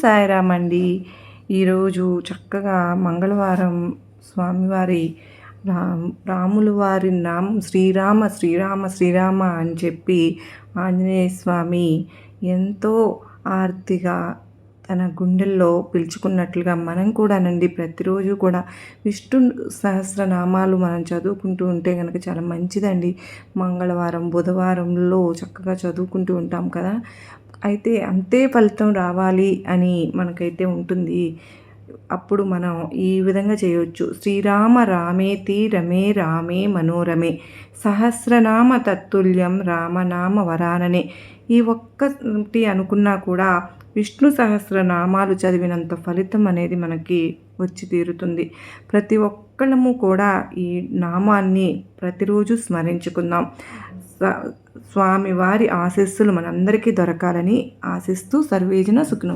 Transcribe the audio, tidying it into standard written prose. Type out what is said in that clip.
సాయిరామ్ అండి. ఈరోజు చక్కగా మంగళవారం స్వామివారి రాముల వారి నామం శ్రీరామ శ్రీరామ శ్రీరామ అని చెప్పి ఆంజనేయ స్వామి ఎంతో ఆర్తిగా తన గుండెల్లో పిలుచుకున్నట్లుగా మనం కూడానండి ప్రతిరోజు కూడా విష్ణు సహస్రనామాలు మనం చదువుకుంటూ ఉంటే కనుక చాలా మంచిదండి. మంగళవారం బుధవారంలో చక్కగా చదువుకుంటూ ఉంటాం కదా. అయితే అంతే ఫలితం రావాలి అని మనకైతే ఉంటుంది. అప్పుడు మనం ఈ విధంగా చేయవచ్చు. శ్రీరామ రామేతి రమే రామే మనోరమే సహస్రనామ తత్తుల్యం రామనామ వరాననే. ఈ ఒక్కటి అనుకున్నా కూడా విష్ణు సహస్రనామాలు చదివినంత ఫలితం అనేది మనకి వచ్చి తీరుతుంది. ప్రతి ఒక్కళ్ళము కూడా ఈ నామాన్ని ప్రతిరోజు స్మరించుకుందాం. స్వామివారి ఆశీస్సులు మనందరికీ దొరకాలని ఆశిస్తూ సర్వేజన సుఖినో